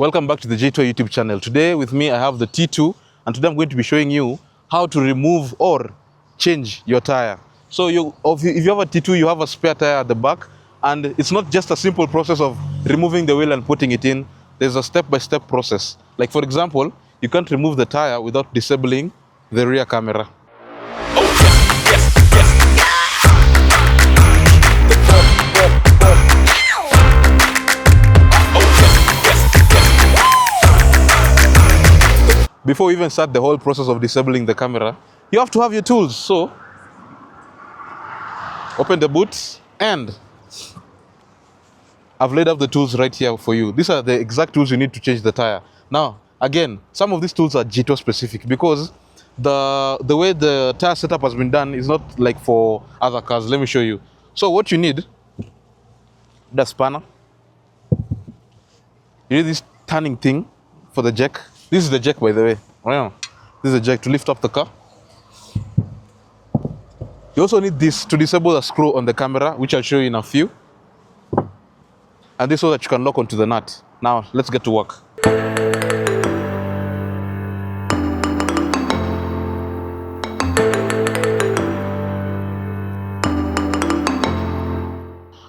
Welcome back to the Jetour YouTube channel. Today with me I have the T2 and today I'm going to be showing you how to remove or change your tire. So if you have a T2, you have a spare tire at the back, and it's not just a simple process of removing the wheel and putting it in. There's a step-by-step process. Like for example, you can't remove the tire without disabling the rear camera. Before we even start the whole process of disabling the camera, you have to have your tools. So, open the boot, and I've laid out the tools right here for you. These are the exact tools you need to change the tire. Now, again, some of these tools are Jetour specific because the way the tire setup has been done is not like for other cars. Let me show you. So what you need, the spanner. You need this turning thing for the jack. This is the jack, by the way. This is the jack to lift up the car. You also need this to disable the screw on the camera, which I'll show you in a few. And this so that you can lock onto the nut. Now, let's get to work.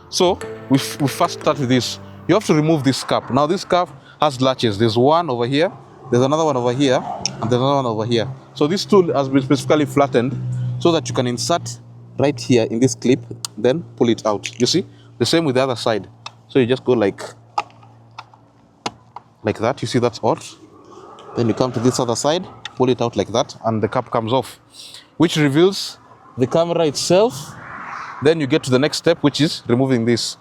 So, we first start with this. You have to remove this cap. Now, this cap has latches. There's one over here. There's another one over here, and there's another one over here. So this tool has been specifically flattened so that you can insert right here in this clip, then pull it out. You see? The same with the other side. So you just go like that. You see that's odd. Then you come to this other side, pull it out like that, and the cap comes off, which reveals the camera itself. Then you get to the next step, which is removing this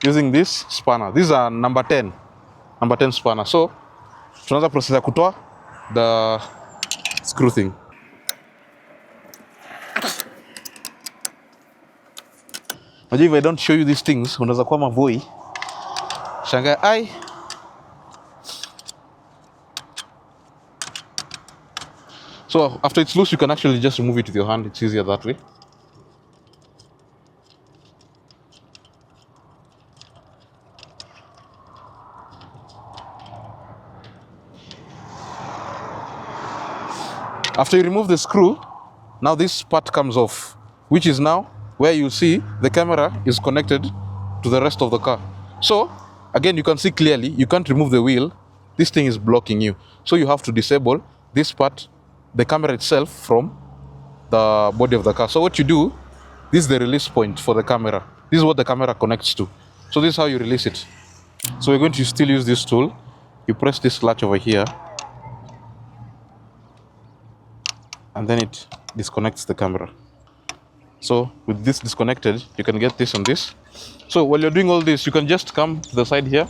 using this spanner. These are number 10 spanner. So tunaanza process ya kutoa the screw thing. Najua if I don't show you these things, unaweza kuwa mavoi. Shangaa ai. So after it's loose, you can actually just remove it with your hand. It's easier that way. After you remove the screw, now this part comes off, which is now where you see the camera is connected to the rest of the car. So, again, you can see clearly, you can't remove the wheel. This thing is blocking you. So you have to disable this part, the camera itself, from the body of the car. So what you do, this is the release point for the camera. This is what the camera connects to. So this is how you release it. So we're going to still use this tool. You press this latch over here, and then it disconnects the camera. So with this disconnected, you can get this and this. So while you're doing all this, you can just come to the side here,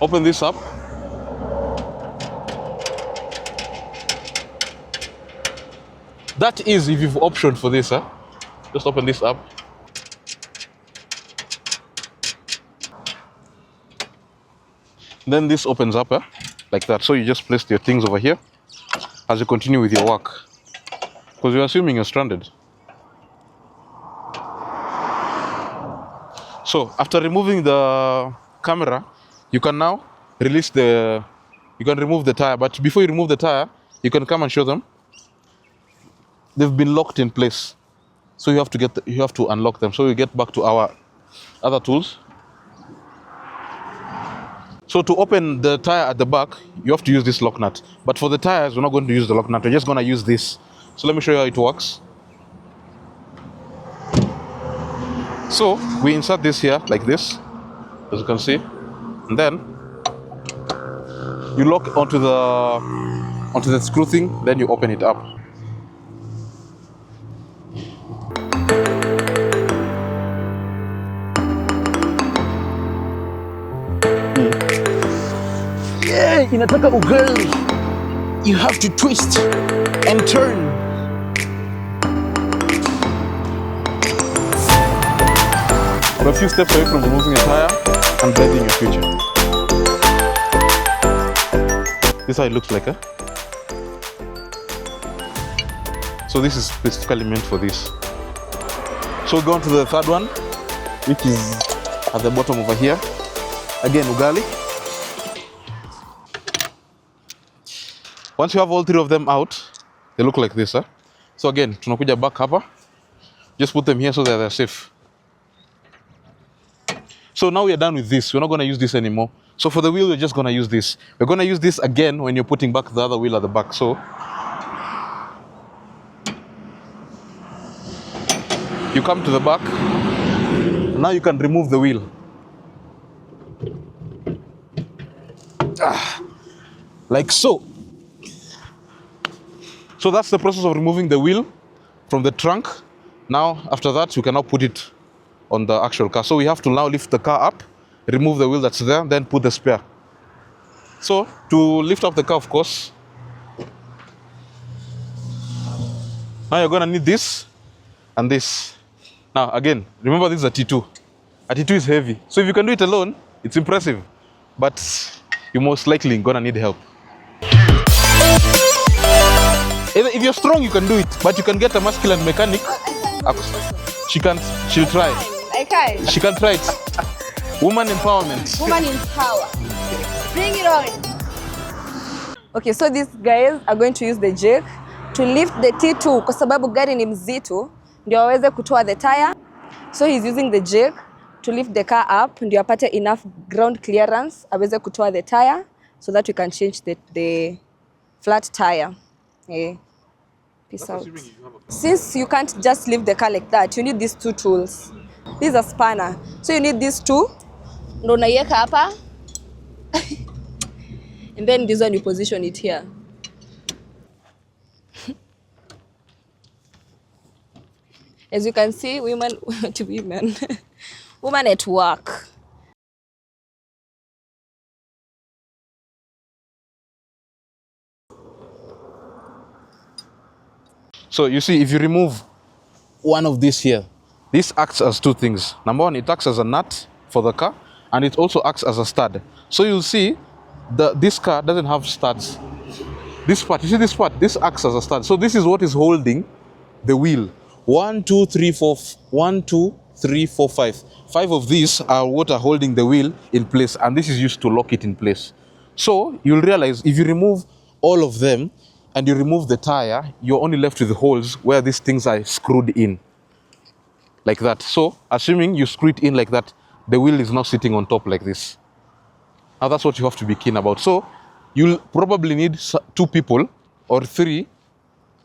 open this up. That is if you've optioned for this, just open this up. Then this opens up like that. So you just place your things over here as you continue with your work, because you're assuming you're stranded. So after removing the camera, you can now remove the tire. But before you remove the tire, you can come and show them. They've been locked in place, so you have to unlock them. So we get back to our other tools. So to open the tire at the back, you have to use this lock nut. But for the tires, we're not going to use the lock nut. We're just going to use this. So let me show you how it works. So we insert this here like this, as you can see, and then you lock onto the screw thing. Then you open it up. Inataka ugali. You have to twist and turn. We're a few steps away from removing a tire and blending your future. This is how it looks like, So this is specifically meant for this. So we'll go on to the third one, which is at the bottom over here. Again, ugali. Once you have all three of them out, they look like this. So again, tunakuja back hapa. Just put them here so that they're safe. So now we are done with this. We're not going to use this anymore. So for the wheel, we're just going to use this. We're going to use this again when you're putting back the other wheel at the back. So you come to the back. Now you can remove the wheel. Like so. So that's the process of removing the wheel from the trunk. Now after that, you can now put it on the actual car. So we have to now lift the car up, remove the wheel that's there, then put the spare. So to lift up the car, of course, now you're gonna need this and this. Now again, remember this is a T2. A T2 is heavy. So if you can do it alone, it's impressive. But you're most likely gonna need help. If you're strong, you can do it, but you can get a masculine mechanic. She can't, she'll try. I can. She can try it. Woman empowerment. Woman in power. Bring it on. Okay, so these guys are going to use the jig to lift the T2 kwa sababu gari ni mzito ndio waweze kutoa the tire. So he's using the jig to lift the car up ndio apate enough ground clearance aweze kutoa the tire so that we can change the flat tire. Yeah. Peace out. Since you can't just leave the car like that, you need these two tools. This is a spanner. So you need these two. Ndo unaiweka hapa. And then this one you position it here. As you can see, women women at work. So you see, if you remove one of these here, this acts as two things. Number one, it acts as a nut for the car, and it also acts as a stud. So you'll see this car doesn't have studs. This part, you see this part, this acts as a stud. So this is what is holding the wheel. 1, 2, 3, 4, 1, 2, 3, 4, 5. 5 of these are what are holding the wheel in place, and this is used to lock it in place. So you'll realize if you remove all of them and you remove the tire, you're only left with the holes where these things are screwed in. Like that. So assuming you screw it in like that, the wheel is not sitting on top like this. Now that's what you have to be keen about. So you'll probably need 2 people or 3.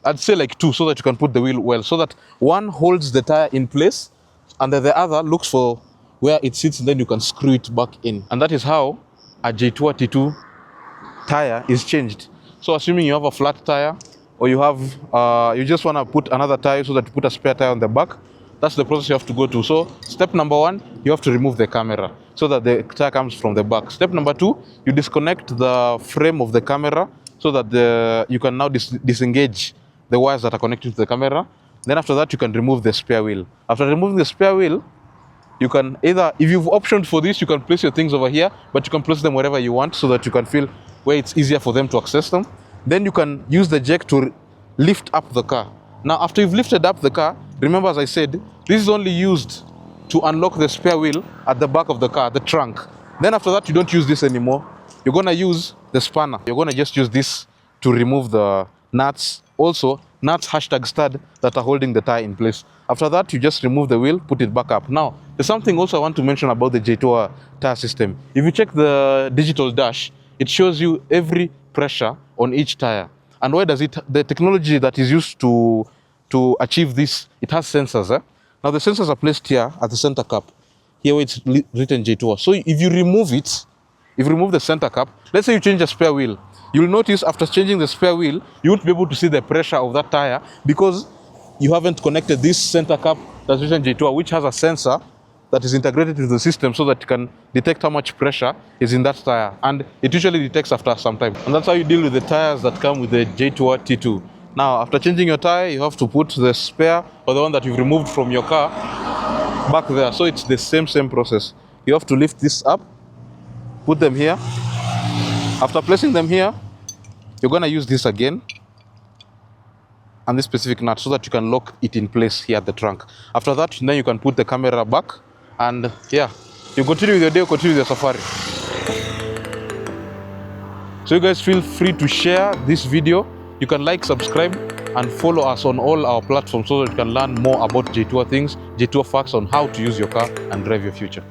I'd say like 2 so that you can put the wheel well. So that one holds the tire in place and then the other looks for where it sits and then you can screw it back in. And that is how a Jetour T2 tire is changed. So assuming you have a flat tire or you have, you just want to put another tire so that you put a spare tire on the back, that's the process you have to go to. So step number 1, you have to remove the camera so that the tire comes from the back. Step number 2, you disconnect the frame of the camera so that you can now disengage the wires that are connected to the camera. Then after that, you can remove the spare wheel. After removing the spare wheel, you can either, if you've optioned for this, you can place your things over here, but you can place them wherever you want so that you can feel where it's easier for them to access them. Then you can use the jack to lift up the car. Now, after you've lifted up the car, remember, as I said, this is only used to unlock the spare wheel at the back of the car, the trunk. Then after that, you don't use this anymore. You're gonna use the spanner. You're gonna just use this to remove the nuts. Also, nuts #stud that are holding the tire in place. After that, you just remove the wheel, put it back up. Now, there's something also I want to mention about the Jetour tire system. If you check the digital dash, it shows you every pressure on each tire. And why does it? The technology that is used to achieve this, it has sensors. Now the sensors are placed here at the center cap, here where it's written Jetour. So if you remove it, if you remove the center cap, let's say you change the spare wheel, you'll notice after changing the spare wheel, you won't be able to see the pressure of that tire because you haven't connected this center cap that's written Jetour, which has a sensor that is integrated into the system so that you can detect how much pressure is in that tire. And it usually detects after some time. And that's how you deal with the tires that come with the Jetour T2. Now, after changing your tire, you have to put the spare or the one that you've removed from your car back there. So it's the same process. You have to lift this up, put them here. After placing them here, you're gonna use this again and this specific nut so that you can lock it in place here at the trunk. After that, then you can put the camera back and yeah, you continue with your day, continue with your safari. So you guys feel free to share this video. You can like, subscribe, and follow us on all our platforms so that you can learn more about Jetour things, Jetour facts on how to use your car and drive your future.